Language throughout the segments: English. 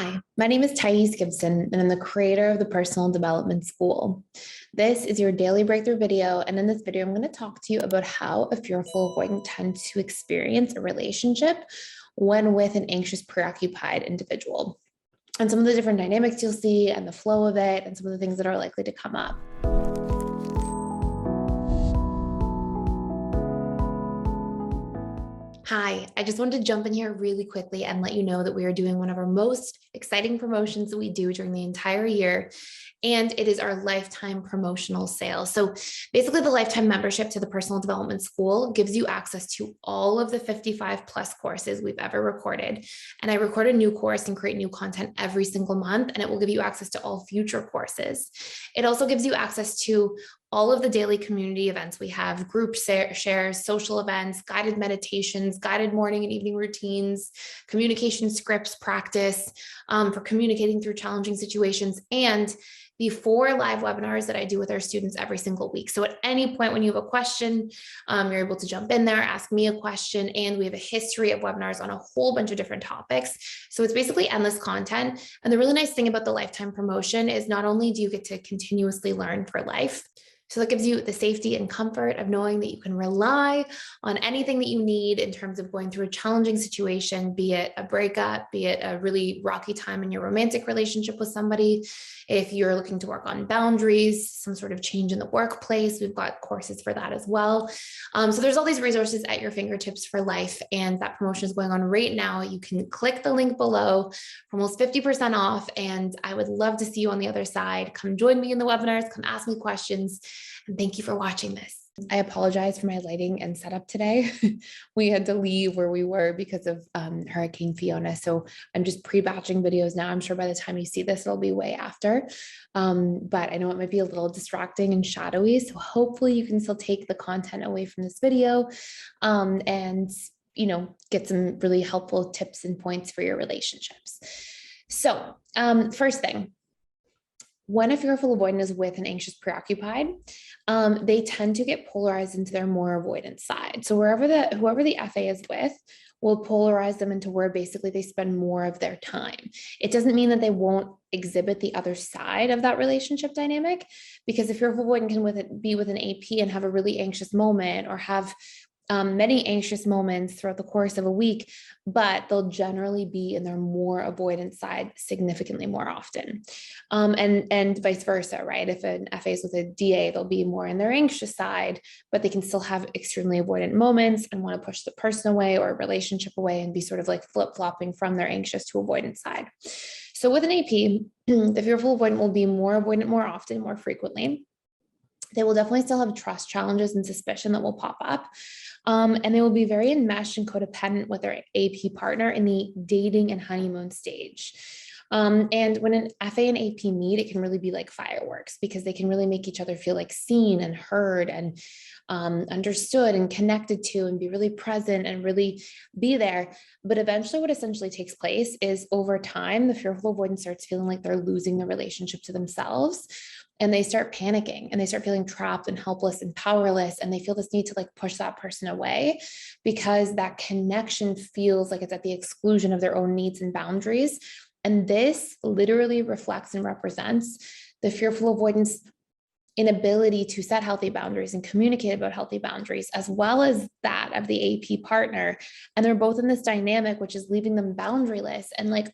Hi, my name is Thais Gibson, and I'm the creator of the Personal Development School. This is your daily breakthrough video, and in this video, I'm going to talk to you about how a fearful avoidant tends to experience a relationship when with an anxious, preoccupied individual, and some of the different dynamics you'll see, and the flow of it, and some of the things that are likely to come up. Hi, I just wanted to jump in here really quickly and let you know that we are doing one of our most exciting promotions that we do during the entire year. And it is our lifetime promotional sale. So basically the lifetime membership to the Personal Development School gives you access to all of the 55 plus courses we've ever recorded. And I record a new course and create new content every single month, and it will give you access to all future courses. It also gives you access to all of the daily community events we have, group shares, social events, guided meditations, guided morning and evening routines, communication scripts practice for communicating through challenging situations, and the 4 live webinars that I do with our students every single week. So at any point when you have a question, you're able to jump in there, ask me a question, and we have a history of webinars on a whole bunch of different topics. So it's basically endless content. And the really nice thing about the lifetime promotion is not only do you get to continuously learn for life, so that gives you the safety and comfort of knowing that you can rely on anything that you need in terms of going through a challenging situation, be it a breakup, be it a really rocky time in your romantic relationship with somebody. If you're looking to work on boundaries, some sort of change in the workplace, we've got courses for that as well. So there's all these resources at your fingertips for life, and that promotion is going on right now. You can click the link below for almost 50% off, and I would love to see you on the other side. Come join me in the webinars, come ask me questions. And thank you for watching this. I apologize for my lighting and setup today. We had to leave where we were because of Hurricane Fiona. So I'm just pre-batching videos now. I'm sure by the time you see this, it'll be way after. But I know it might be a little distracting and shadowy. So hopefully you can still take the content away from this video and, get some really helpful tips and points for your relationships. So first thing, when a fearful avoidant is with an anxious preoccupied, they tend to get polarized into their more avoidant side. So whoever the FA is with will polarize them into where basically they spend more of their time. It doesn't mean that they won't exhibit the other side of that relationship dynamic, because if fearful avoidant can be with an AP and have a really anxious moment, or have many anxious moments throughout the course of a week, but they'll generally be in their more avoidant side significantly more often. And vice versa, right? If an FA is with a DA, they'll be more in their anxious side, but they can still have extremely avoidant moments and want to push the person away or a relationship away and be sort of like flip-flopping from their anxious to avoidant side. So with an AP, the fearful avoidant will be more avoidant more often, more frequently. They will definitely still have trust challenges and suspicion that will pop up. And they will be very enmeshed and codependent with their AP partner in the dating and honeymoon stage. And when an FA and AP meet, it can really be like fireworks, because they can really make each other feel like seen and heard and understood and connected to, and be really present and really be there. But eventually what essentially takes place is, over time, the fearful avoidant starts feeling like they're losing the relationship to themselves. And they start panicking and they start feeling trapped and helpless and powerless. And they feel this need to like push that person away, because that connection feels like it's at the exclusion of their own needs and boundaries. And this literally reflects and represents the fearful avoidance inability to set healthy boundaries and communicate about healthy boundaries, as well as that of the AP partner. And they're both in this dynamic, which is leaving them boundaryless. And like,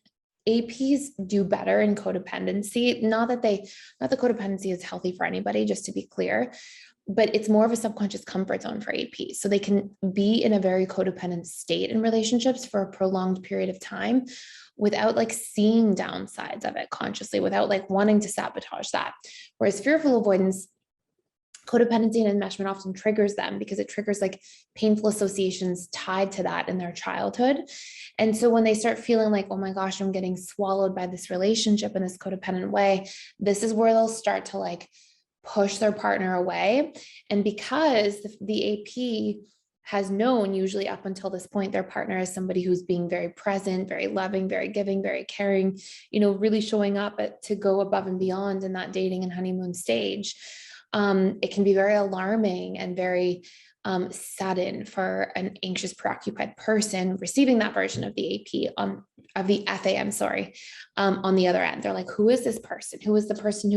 APs do better in codependency. Not that the codependency is healthy for anybody, just to be clear, but it's more of a subconscious comfort zone for APs. So they can be in a very codependent state in relationships for a prolonged period of time without like seeing downsides of it consciously, without like wanting to sabotage that. Whereas fearful avoidance, codependency and enmeshment often triggers them, because it triggers like painful associations tied to that in their childhood. And so when they start feeling like, oh my gosh, I'm getting swallowed by this relationship in this codependent way, this is where they'll start to like push their partner away. And because the AP has known, usually up until this point, their partner is somebody who's being very present, very loving, very giving, very caring, really showing up to go above and beyond in that dating and honeymoon stage. It can be very alarming and very sudden for an anxious, preoccupied person receiving that version of the AP of the FA, I'm sorry, on the other end. They're like, who is this person? Who is the person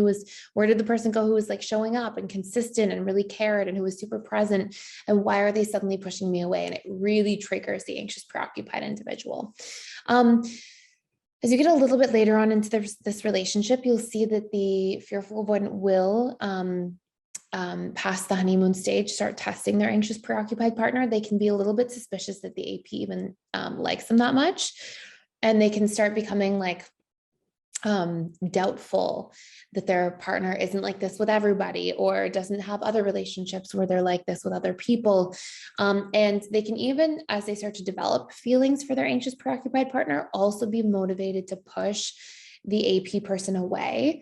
where did the person go who was like showing up and consistent and really cared and who was super present? And why are they suddenly pushing me away? And it really triggers the anxious, preoccupied individual. As you get a little bit later on into this relationship, you'll see that the fearful avoidant will past the honeymoon stage, start testing their anxious, preoccupied partner. They can be a little bit suspicious that the AP even likes them that much. And they can start becoming like doubtful that their partner isn't like this with everybody or doesn't have other relationships where they're like this with other people. And they can even, as they start to develop feelings for their anxious, preoccupied partner, also be motivated to push the AP person away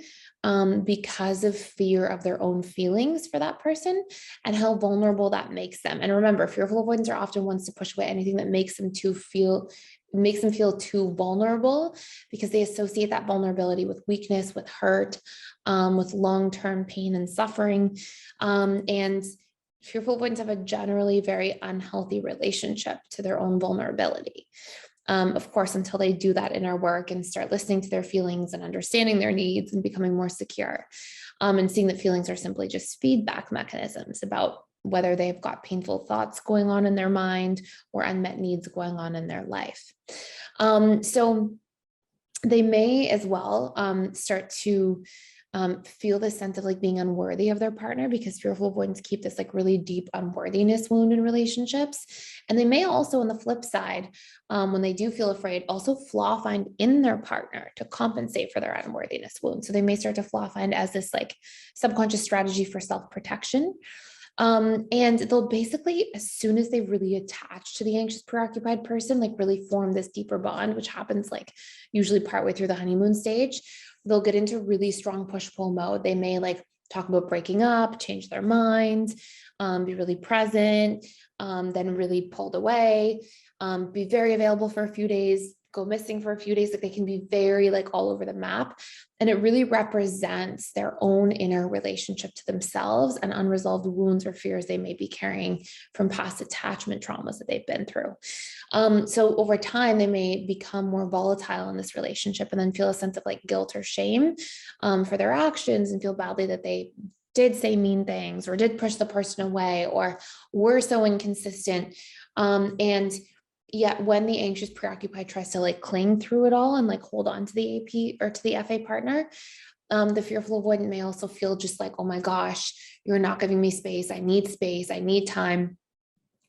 because of fear of their own feelings for that person and how vulnerable that makes them. And remember, fearful avoidants are often ones to push away anything that makes them feel too vulnerable, because they associate that vulnerability with weakness, with hurt, with long-term pain and suffering. And fearful avoidants have a generally very unhealthy relationship to their own vulnerability. Of course, until they do that inner work and start listening to their feelings and understanding their needs and becoming more secure, and seeing that feelings are simply just feedback mechanisms about whether they've got painful thoughts going on in their mind or unmet needs going on in their life. So they may as well start to feel this sense of like being unworthy of their partner, because fearful avoidants keep this like really deep unworthiness wound in relationships. And they may also, on the flip side, when they do feel afraid, also flaw find in their partner to compensate for their unworthiness wound. So they may start to flaw find as this like subconscious strategy for self-protection. And they'll basically, as soon as they really attach to the anxious, preoccupied person, like really form this deeper bond, which happens like usually partway through the honeymoon stage, they'll get into really strong push-pull mode. They may like talk about breaking up, change their mind, be really present, then really pulled away, be very available for a few days, go missing for a few days. Like they can be very like all over the map. And it really represents their own inner relationship to themselves and unresolved wounds or fears they may be carrying from past attachment traumas that they've been through. So over time, they may become more volatile in this relationship and then feel a sense of like guilt or shame for their actions and feel badly that they did say mean things or did push the person away or were so inconsistent. And yet when the anxious, preoccupied tries to like cling through it all and like hold on to the AP or to the FA partner, the fearful avoidant may also feel just like, oh my gosh, you're not giving me space. I need time.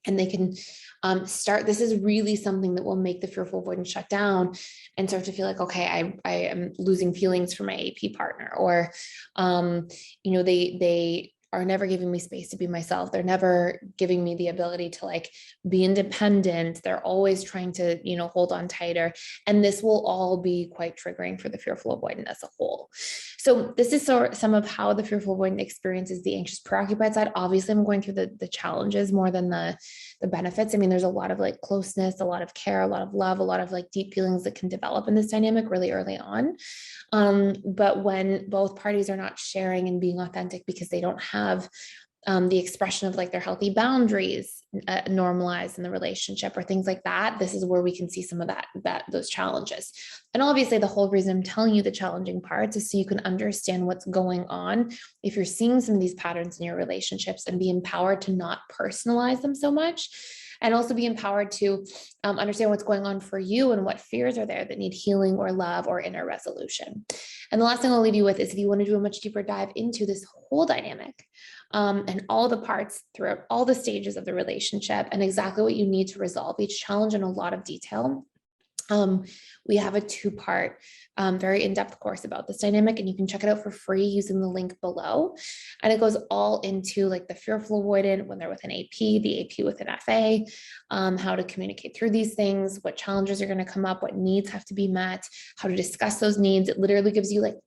And they can this is really something that will make the fearful avoidant shut down and start to feel like, okay, I am losing feelings for my AP partner, or, they are never giving me space to be myself. They're never giving me the ability to like be independent. They're always trying to, hold on tighter. And this will all be quite triggering for the fearful avoidant as a whole. So this is some of how the fearful avoidant experiences the anxious, preoccupied side. Obviously, I'm going through the challenges more than the benefits. I mean, there's a lot of like closeness, a lot of care, a lot of love, a lot of like deep feelings that can develop in this dynamic really early on. But when both parties are not sharing and being authentic because they don't have the expression of like their healthy boundaries normalized in the relationship or things like that, this is where we can see some of those challenges. And obviously the whole reason I'm telling you the challenging parts is so you can understand what's going on if you're seeing some of these patterns in your relationships, and be empowered to not personalize them so much, and also be empowered to understand what's going on for you and what fears are there that need healing or love or inner resolution. And the last thing I'll leave you with is, if you want to do a much deeper dive into this whole dynamic and all the parts throughout all the stages of the relationship and exactly what you need to resolve each challenge in a lot of detail, we have a 2-part, very in-depth course about this dynamic, and you can check it out for free using the link below. And it goes all into like the fearful avoidant when they're with an AP, the AP with an FA, how to communicate through these things, what challenges are going to come up, what needs have to be met, how to discuss those needs. It literally gives you like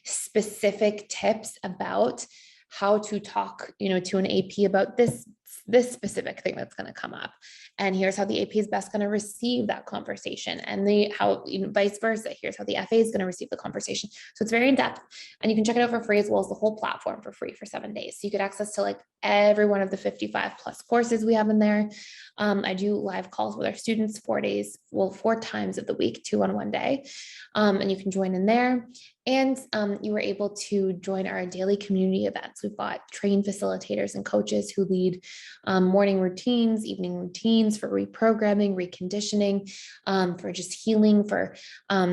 specific tips about how to talk, to an AP about this this specific thing that's going to come up. And here's how the AP is best going to receive that conversation, and how vice versa. Here's how the FA is going to receive the conversation. So it's very in depth, and you can check it out for free, as well as the whole platform for free for 7 days. So you get access to like every one of the 55 plus courses we have in there. I do live calls with our students 4 days, 4 times of the week, 2 on one day. And you can join in there. And you were able to join our daily community events. We've got trained facilitators and coaches who lead morning routines, evening routines for reprogramming, reconditioning, for just healing, for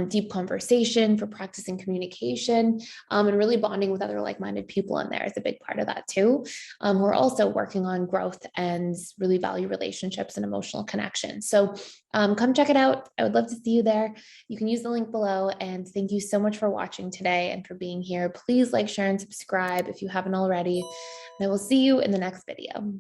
deep conversation, for practicing communication, and really bonding with other like-minded people in there is a big part of that too. We're also working on growth and really value relationships and emotional connection. So come check it out. I would love to see you there. You can use the link below, and thank you so much for watching today and for being here. Please like, share, and subscribe if you haven't already. And I will see you in the next video.